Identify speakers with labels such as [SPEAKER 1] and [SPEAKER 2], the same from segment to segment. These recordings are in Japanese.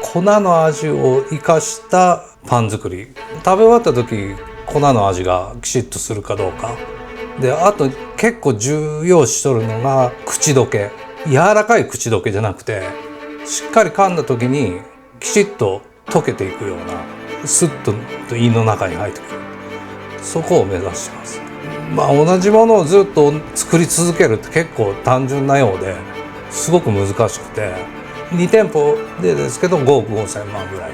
[SPEAKER 1] 粉の味を生かしたパン作り、食べ終わった時粉の味がきちっとするかどうかで、あと結構重要視しとるのが口どけ。柔らかい口どけじゃなくて、しっかり噛んだ時にきちっと溶けていくような、スッと胃の中に入ってくる、そこを目指してます。同じものをずっと作り続けるって結構単純なようですごく難しくて、2店舗でですけど5億5千万ぐらい、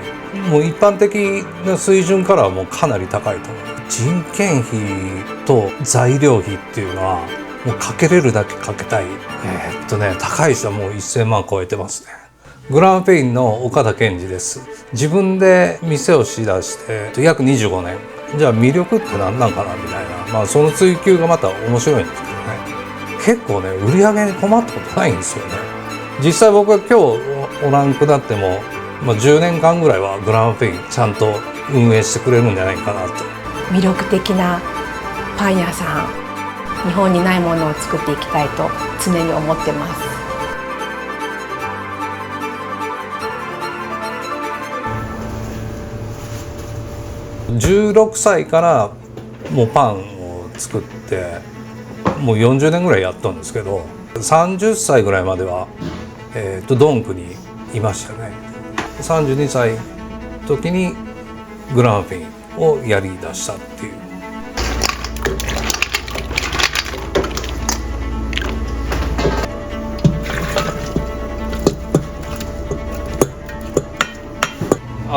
[SPEAKER 1] もう一般的な水準からはもうかなり高いと思う。人件費と材料費っていうのはもうかけれるだけかけたい。高い人はもう1000万超えてますね。グランペインの岡田健二です。自分で店をしだして約25年。じゃあ魅力って何なんかなみたいな、その追求がまた面白いんですけどね。結構ね、売り上げに困ったことないんですよね。実際僕が今日おらんくなっても、10年間ぐらいはグランペインちゃんと運営してくれるんじゃないかなと。
[SPEAKER 2] 魅力的なパン屋さん、日本にないものを作っていきたいと常に思ってます。
[SPEAKER 1] 16歳からもうパンを作ってもう40年ぐらいやったんですけど、30歳ぐらいまでは、ドンクにいましたね。32歳の時にグランペインをやりだしたっていう。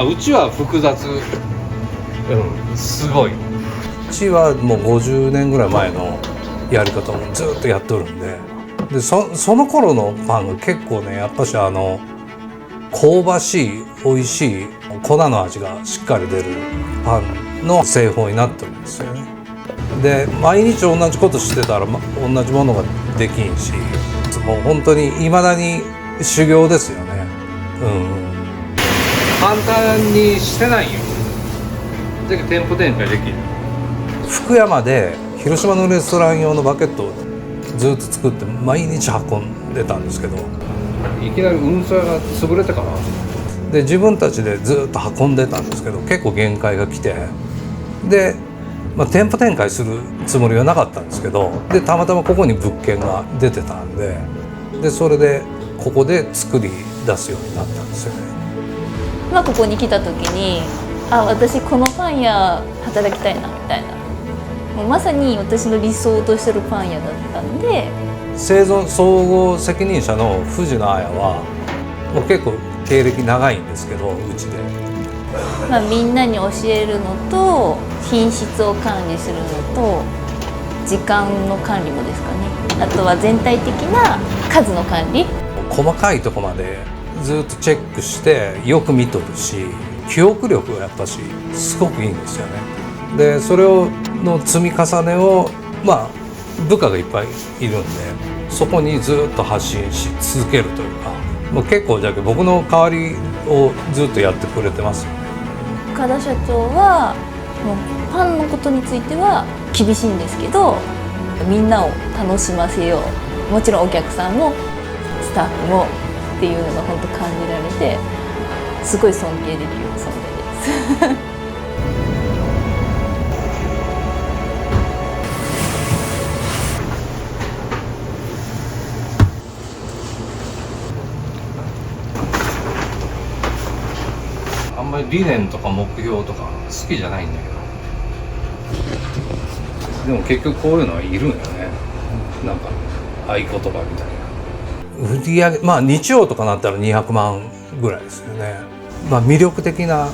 [SPEAKER 1] うちは複雑、すごい。うちはもう50年ぐらい前のやり方をずっとやっとるんで、その頃のパンが結構ね、やっぱし香ばしい美味しい粉の味がしっかり出るパンの製法になってるんですよね。で毎日同じことしてたら、同じものができんし、もう本当に未だに修行ですよね。簡単にしてないよ。だけど店舗展開できる。福山で広島のレストラン用のバケットをずっと作って毎日運んでたんですけど、いきなり運送屋が潰れてからで自分たちでずっと運んでたんですけど、結構限界が来て、で、店舗展開するつもりはなかったんですけど、でたまたまここに物件が出てたんで、それでここで作り出すようになったんですよね。
[SPEAKER 3] ここに来た時に私このパン屋働きたいなみたいな、もうまさに私の理想としてるパン屋だったんで。
[SPEAKER 1] 製造総合責任者の藤野綾はもう結構経歴長いんですけど、うちで、
[SPEAKER 3] みんなに教えるのと品質を管理するのと時間の管理もですかね。あとは全体的な数の管理、
[SPEAKER 1] 細かいとこまでずっとチェックしてよく見とるし、記憶力がやっぱしすごくいいんですよね。でそれの積み重ねを部下がいっぱいいるんで、そこにずっと発信し続けるというか、もう結構僕の代わりをずっとやってくれてますよね。
[SPEAKER 3] 岡田社長はもうパンのことについては厳しいんですけど、みんなを楽しませよう、もちろんお客さんもスタッフもっていうのが本当感じられて、すごい尊敬できる存在です。
[SPEAKER 1] あんまり理念とか目標とか好きじゃないんだけど、でも結局こういうのはいるんよね。なんか合言葉みたいな。売り上げ日曜とかなったら200万ぐらいですよね。魅力的な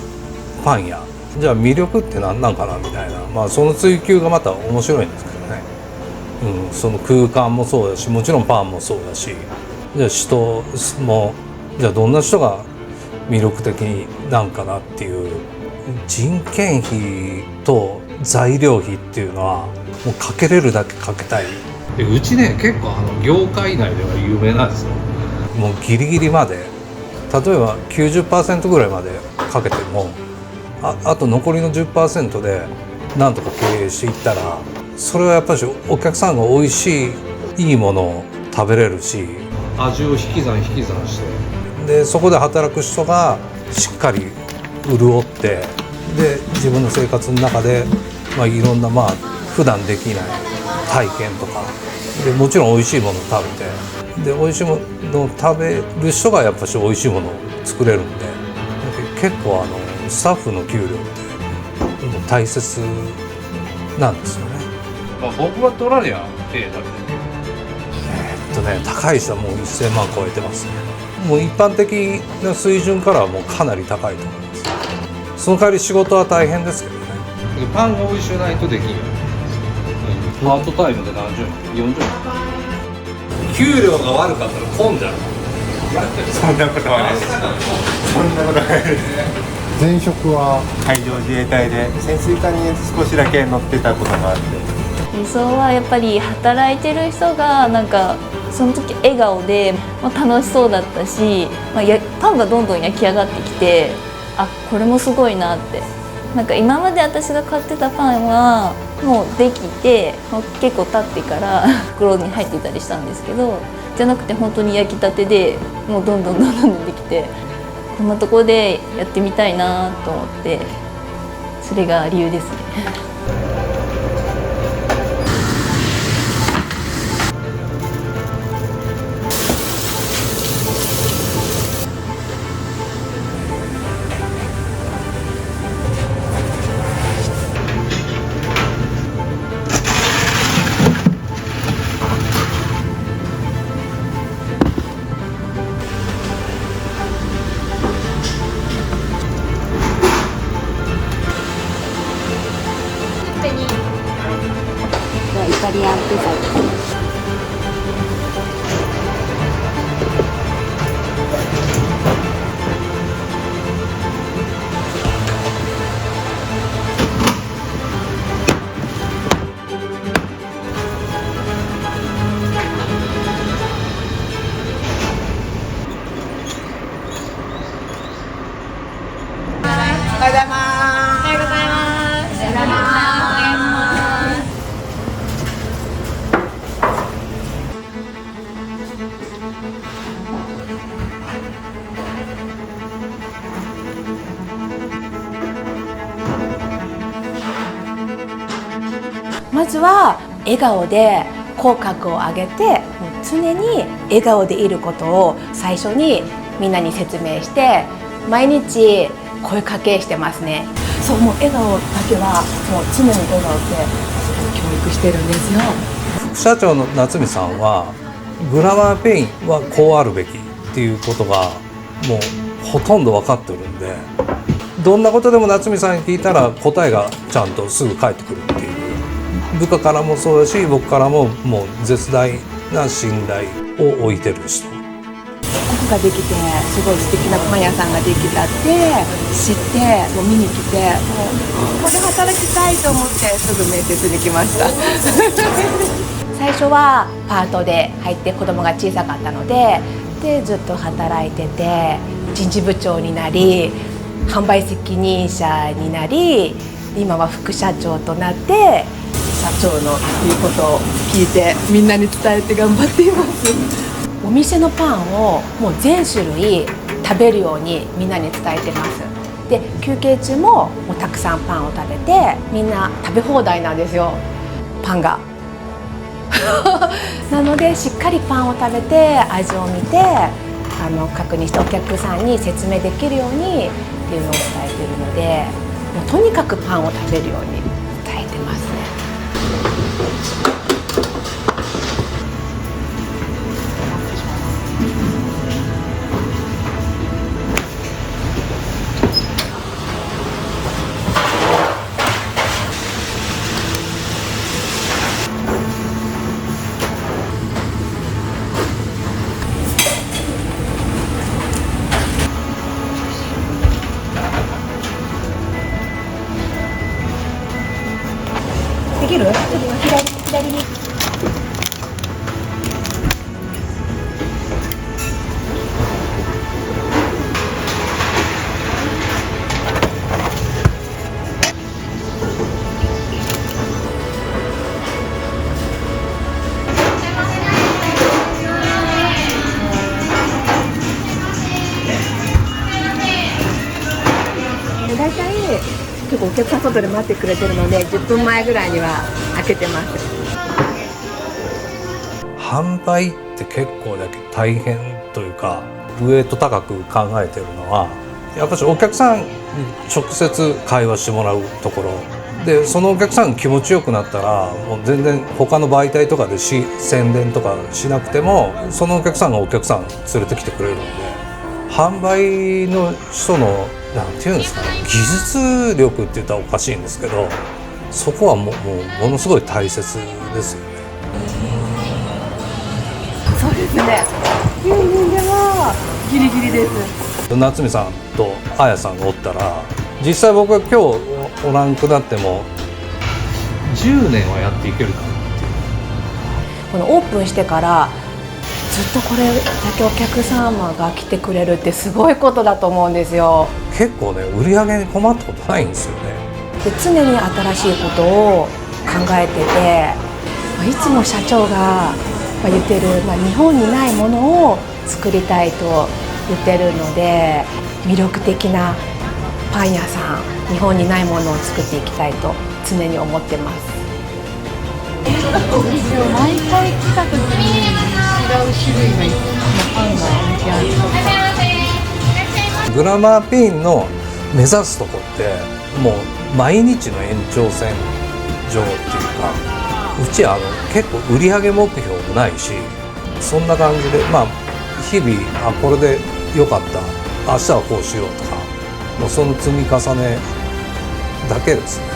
[SPEAKER 1] パン屋、じゃあ魅力って何なんかなみたいな、その追求がまた面白いんですけどね。その空間もそうだし、もちろんパンもそうだし、じゃあ人も、じゃあどんな人が魅力的なんかなっていう。人件費と材料費っていうのはもうかけれるだけかけたい。うちね、結構業界内では有名なんですよ。もうギリギリまで、例えば 90% ぐらいまでかけても、あと残りの 10% でなんとか経営していったら、それはやっぱりお客さんが美味しいいいものを食べれるし、味を引き算して、でそこで働く人がしっかり潤ってで自分の生活の中で、いろんな普段できない体験とかでもちろん美味しいものを食べてで美味しいものを食べる人がやっぱし美味しいものを作れるんで結構スタッフの給料って大切なんですよね。
[SPEAKER 4] 僕は取らりゃ手だけ
[SPEAKER 1] 高い人はもう1000万超えてますね。もう一般的な水準からはもうかなり高いと思います。その代わり仕事は大変ですけどね。
[SPEAKER 4] パンが美味しくないとできんよ。パートタイムで何十万40万
[SPEAKER 1] 給料が悪かったら混んじゃう。
[SPEAKER 5] そんなことはないです。そんなことはないです。前職は海上自衛隊で潜水艦に少しだけ乗ってたことがあって、
[SPEAKER 3] 理想はやっぱり働いてる人がなんかその時笑顔で、楽しそうだったし、パンがどんどん焼き上がってきて、あ、これもすごいなって。なんか今まで私が買ってたパンはもうできてもう結構経ってから袋に入ってたりしたんですけど、じゃなくて本当に焼きたてでもうどんどんできて、こんなところでやってみたいなと思って、それが理由ですね。
[SPEAKER 6] イタリアンピザです。
[SPEAKER 2] まずは笑顔で口角を上げて、常に笑顔でいることを最初にみんなに説明して、毎日声かけしてますね。そう、もう笑顔だけはもう常に笑顔って教育してるんですよ。
[SPEAKER 1] 副社長の夏美さんはグラマーペインはこうあるべきっていうことがもうほとんど分かってるんで、どんなことでも夏美さんに聞いたら答えがちゃんとすぐ返ってくるっていう、部下からもそうだし僕からももう絶大な信頼を置いてる人。
[SPEAKER 2] ここができてすごい素敵なパン屋さんができたって知ってもう見に来て、もうここで働きたいと思ってすぐ面接に来ました最初はパートで入って子供が小さかったのでずっと働いてて、人事部長になり販売責任者になり、今は副社長となって社長の言うことを聞いてみんなに伝えて頑張っていますお店のパンをもう全種類食べるようにみんなに伝えてます。で休憩中もうたくさんパンを食べて、みんな食べ放題なんですよ、パンがなのでしっかりパンを食べて味を見て確認してお客さんに説明できるようにっていうのを伝えてるので、もうとにかくパンを食べるように伝えてますね。できる？ちょっと左に。大体結構お客さん外で待ってくれてるので10分前ぐらいには開けてます。
[SPEAKER 1] 販売って結構だけ大変というか、ウエイト高く考えてるのはやっぱりお客さんに直接会話してもらうところで、そのお客さんが気持ちよくなったらもう全然他の媒体とかで宣伝とかしなくてもそのお客さんがお客さん連れてきてくれるので、販売の人のなんていうんですかね、技術力って言ったらおかしいんですけど、そこはもうものすごい大切ですよね。
[SPEAKER 2] そうですね。10人ではギリギリです。
[SPEAKER 1] 夏美さんと彩さんがおったら、実際僕が今日おらんくなっても10年はやっていけるかなっていう。
[SPEAKER 2] このオープンしてからずっとこれだけお客様が来てくれるってすごいことだと思うんですよ。
[SPEAKER 1] 結構ね、売り上げに困ったことないんですよね。
[SPEAKER 2] で常に新しいことを考えてて、いつも社長が言ってる、日本にないものを作りたいと言ってるので、魅力的なパン屋さん、日本にないものを作っていきたいと常に思ってます。
[SPEAKER 6] 毎回来た時に違う種類のパンが置いてあるとか。
[SPEAKER 1] グラマーピンの目指すとこってもう毎日の延長線上っていうか、うち結構売上目標もないし、そんな感じで日々これで良かった、明日はこうしようとか、もうその積み重ねだけですね。